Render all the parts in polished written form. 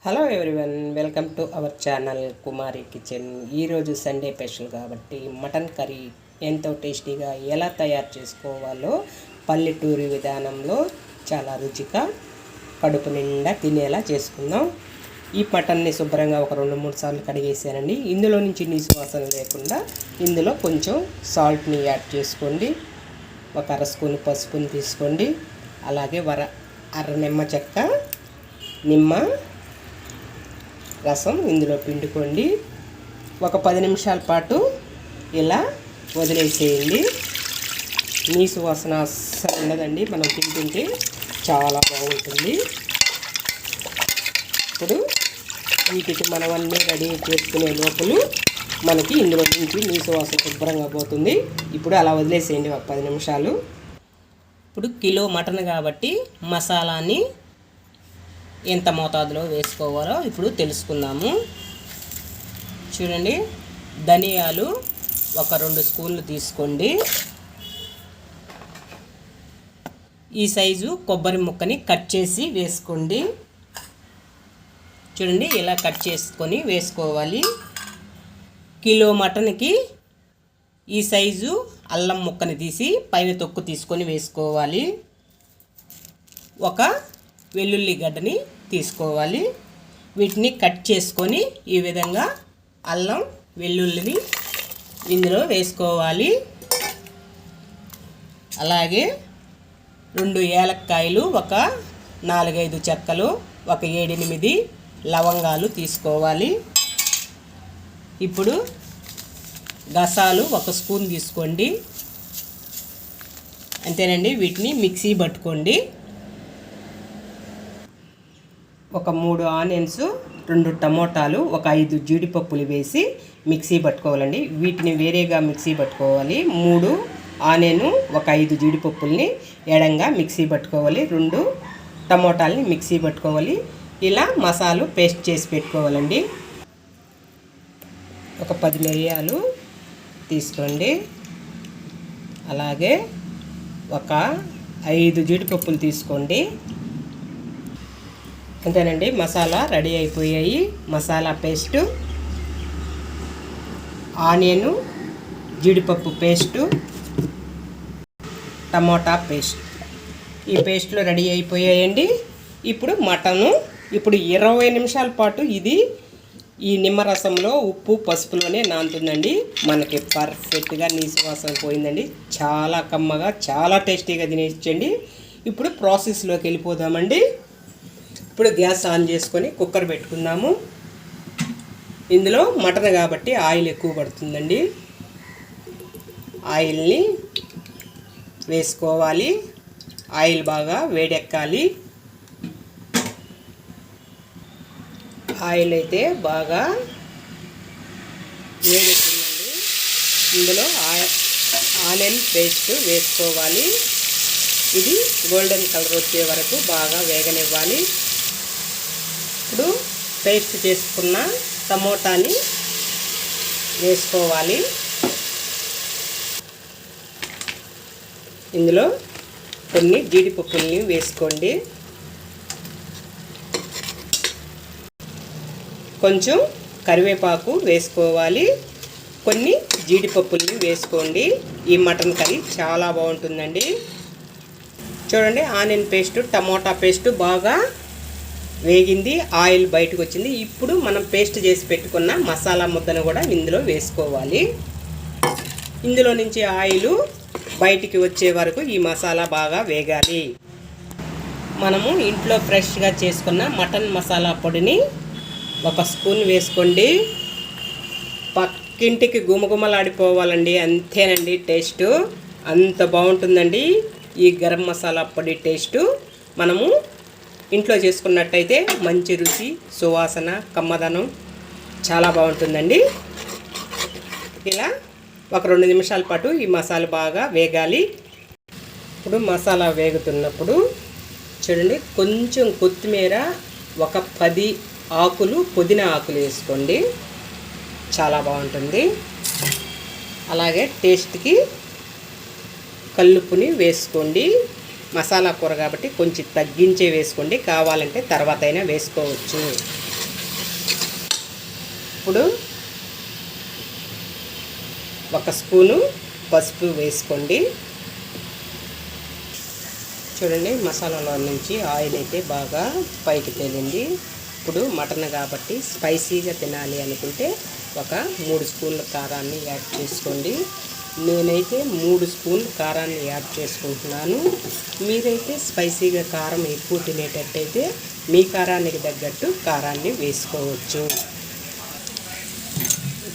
Hello everyone, welcome to our channel Kumari kitchen. ఈరోజు Sunday special కాబట్టి mutton curry ఎంతో టేస్టీగా ఎలా తయారు చేసుకోవాలో పల్లెటూరి విధానంలో చాలా రుచిగా కడుపు నిండా తినేలా చేసుకుందాం. ఈ మటన్ని శుభ్రంగా ఒక 2-3 సార్లు కడిగేసానండి. ఇందులో నుంచి నీసు వాసన లేకుండా ఇందులో కొంచెం సాల్ట్ని యాడ్ చేసుకోండి. ఒక అర స్పూన్ పసుపుని తీసుకోండి. అలాగే అర నిమ్మ చెక్క, నిమ్మ రసం ఇందులో పిండుకోండి. ఒక 10 నిమిషాల పాటు ఇలా వదిలేసేయండి. నీసు వాసన అస్సలు ఉండదండి. మనం తింటుంటే చాలా బాగుంటుంది. ఇప్పుడు వీటికి మనం అన్నీ రెడీ చేసుకునే లోపల మనకి ఇందులో నుంచి నీసు వాసన శుభ్రంగా పోతుంది. ఇప్పుడు అలా వదిలేసేయండి ఒక 10 నిమిషాలు. ఇప్పుడు కిలో మటన్ కాబట్టి మసాలాని ఎంత మోతాదులో వేసుకోవాలో ఇప్పుడు తెలుసుకుందాము. చూడండి, ధనియాలు ఒక 2 స్పూన్లు తీసుకోండి. ఈ సైజు కొబ్బరి ముక్కని కట్ చేసి వేసుకోండి. చూడండి, ఇలా కట్ చేసుకొని వేసుకోవాలి. కిలో మటన్కి ఈ సైజు అల్లం ముక్కని తీసి పైన తొక్కు తీసుకొని వేసుకోవాలి. ఒక వెల్లుల్లి గడ్డని తీసుకోవాలి. వీటిని కట్ చేసుకొని ఈ విధంగా అల్లం వెల్లుల్లిని ఇందులో వేసుకోవాలి. అలాగే 2 ఏలక్కాయలు, ఒక 4-5 చెక్కలు, ఒక 7-8 లవంగాలు తీసుకోవాలి. ఇప్పుడు గసాలు 1 స్పూన్ తీసుకోండి. అంతేనండి. వీటిని మిక్సీ పట్టుకోండి. ఒక 3 ఆనియన్స్, 2 టమోటాలు, ఒక 5 జీడిపప్పులు వేసి మిక్సీ పట్టుకోవాలండి. వీటిని వేరేగా మిక్సీ పట్టుకోవాలి. 3 ఆనియన్, ఒక 5 జీడిపప్పుల్ని ఎడంగా మిక్సీ పట్టుకోవాలి. 2 టమోటాలని మిక్సీ పట్టుకోవాలి. ఇలా మసాలా పేస్ట్ చేసి పెట్టుకోవాలండి. ఒక 10 మిరియాలు తీసుకోండి. అలాగే ఒక 5 జీడిపప్పులు తీసుకోండి. అంతేనండి. మసాలా రెడీ అయిపోయాయి. మసాలా పేస్టు, ఆనియను, జీడిపప్పు పేస్టు, టమోటా పేస్ట్, ఈ పేస్ట్లు రెడీ అయిపోయాయండి. ఇప్పుడు మటను 20 నిమిషాల పాటు ఇది ఈ నిమ్మరసంలో ఉప్పు పసుపులోనే నానుతుందండి. మనకి పర్ఫెక్ట్గా నీసు వాసన పోయిందండి. చాలా కమ్మగా, చాలా టేస్టీగా తినేయచ్చండి. ఇప్పుడు ప్రాసెస్లోకి వెళ్ళిపోదామండి. ఇప్పుడు గ్యాస్ ఆన్ చేసుకొని కుక్కర్ పెట్టుకుందాము. ఇందులో మటన్ కాబట్టి ఆయిల్ ఎక్కువ పడుతుందండి. ఆయిల్ని వేసుకోవాలి. ఆయిల్ బాగా వేడెక్కాలి. ఆయిల్ అయితే బాగా వేడెక్కిందండి. ఇందులో ఆనియన్ పేస్ట్ వేసుకోవాలి. ఇది గోల్డెన్ కలర్ వచ్చే వరకు బాగా వేగనివ్వాలి. ఇప్పుడు పేస్ట్ చేసుకున్న టమోటాని వేసుకోవాలి. ఇందులో కొన్ని జీడిపప్పుల్ని వేసుకోండి. కొంచెం కరివేపాకు వేసుకోవాలి. కొన్ని జీడిపప్పుల్ని వేసుకోండి. ఈ మటన్ కర్రీ చాలా బాగుంటుందండి. చూడండి, ఆనియన్ పేస్టు, టమోటా పేస్టు బాగా వేగింది. ఆయిల్ బయటకు వచ్చింది. ఇప్పుడు మనం పేస్ట్ చేసి పెట్టుకున్న మసాలా ముద్దను కూడా ఇందులో వేసుకోవాలి. ఇందులో నుంచి ఆయిల్ బయటికి వచ్చే వరకు ఈ మసాలా బాగా వేగాలి. మనము ఇంట్లో ఫ్రెష్గా చేసుకున్న మటన్ మసాలా పొడిని 1 స్పూన్ వేసుకోండి. పక్కింటికి గుమగుమలాడిపోవాలండి. అంతేనండి. టేస్టు అంత బాగుంటుందండి. ఈ గరం మసాలా పొడి టేస్టు మనము ఇంట్లో చేసుకున్నట్టయితే మంచి రుచి, సువాసన, కమ్మదనం చాలా బాగుంటుందండి. ఇలా ఒక 2 నిమిషాల పాటు ఈ మసాలా బాగా వేగాలి. ఇప్పుడు మసాలా వేగుతున్నప్పుడు చూడండి, కొంచెం కొత్తిమీర, ఒక 10 ఆకులు, పుదీనా ఆకులు వేసుకోండి. చాలా బాగుంటుంది. అలాగే టేస్ట్కి కల్లుప్పుని వేసుకోండి. మసాలా కూర కాబట్టి కొంచెం తగ్గించే వేసుకోండి. కావాలంటే తర్వాత అయినా వేసుకోవచ్చు. ఇప్పుడు ఒక స్పూను పసుపు వేసుకోండి. చూడండి మసాలాలో నుంచి ఆయిల్ అయితే బాగా పైకి తేలింది. ఇప్పుడు మటన్ కాబట్టి స్పైసీగా తినాలి అనుకుంటే ఒక 3 స్పూన్ల కారాన్ని యాడ్ చేసుకోండి. నేనైతే 3 స్పూన్ల కారాన్ని యాడ్ చేసుకుంటున్నాను. మీరైతే స్పైసీగా కారం ఎక్కువ తినేటట్టయితే మీ కారానికి తగ్గట్టు కారాన్ని వేసుకోవచ్చు.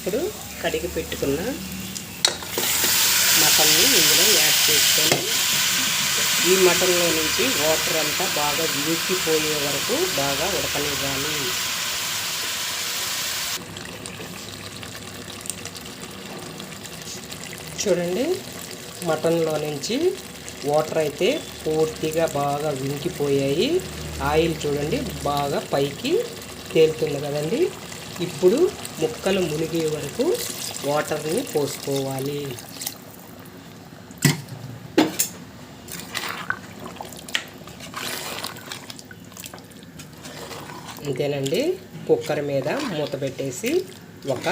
ఇప్పుడు కడిగి పెట్టుకున్న మటన్ని ఇందులో యాడ్ చేసుకొని ఈ మటన్లో నుంచి వాటర్ అంతా బాగా ఇంకిపోయే వరకు బాగా ఉడకనివ్వాలి. చూడండి మటన్లో నుంచి వాటర్ అయితే పూర్తిగా బాగా ఇంకిపోయాయి. ఆయిల్ చూడండి బాగా పైకి తేలుతుంది కదండి. ఇప్పుడు ముక్కలు మునిగే వరకు వాటర్ని పోసుకోవాలి. అంతేనండి. కుక్కర్ మీద మూత పెట్టేసి ఒక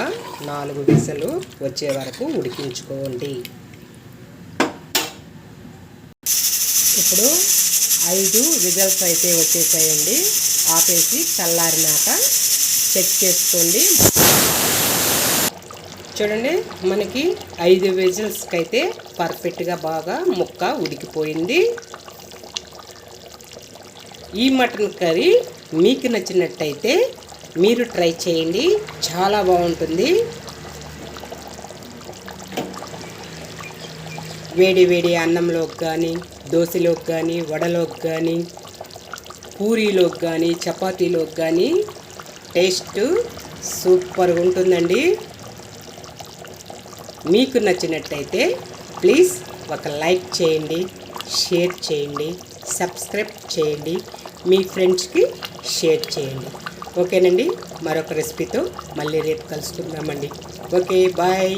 4 విజిల్లు వచ్చే వరకు ఉడికించుకోండి. ఇప్పుడు 5 విజిల్స్ అయితే వచ్చేసాయండి. ఆపేసి చల్లారినాక చెక్ చేసుకోండి. చూడండి మనకి 5 విజిల్స్కి అయితే పర్ఫెక్ట్గా బాగా ముక్క ఉడికిపోయింది. ఈ మటన్ కర్రీ మీకు నచ్చినట్టయితే మీరు ట్రై చేయండి, చాలా బాగుంటుంది. వేడి వేడి అన్నంలోకి కానీ, దోశలోకి కానీ, వడలోకి కానీ, పూరీలోకి కానీ, చపాతీలోకి కానీ టేస్ట్ సూపర్గా ఉంటుందండి. మీకు నచ్చినట్టయితే ప్లీజ్ ఒక లైక్ చేయండి, షేర్ చేయండి, సబ్స్క్రైబ్ చేయండి, మీ ఫ్రెండ్స్కి షేర్ చేయండి. ఓకేనండి. మరొక రెసిపీతో మళ్ళీ రేపు కలుసుకుందామండి. Okay bye.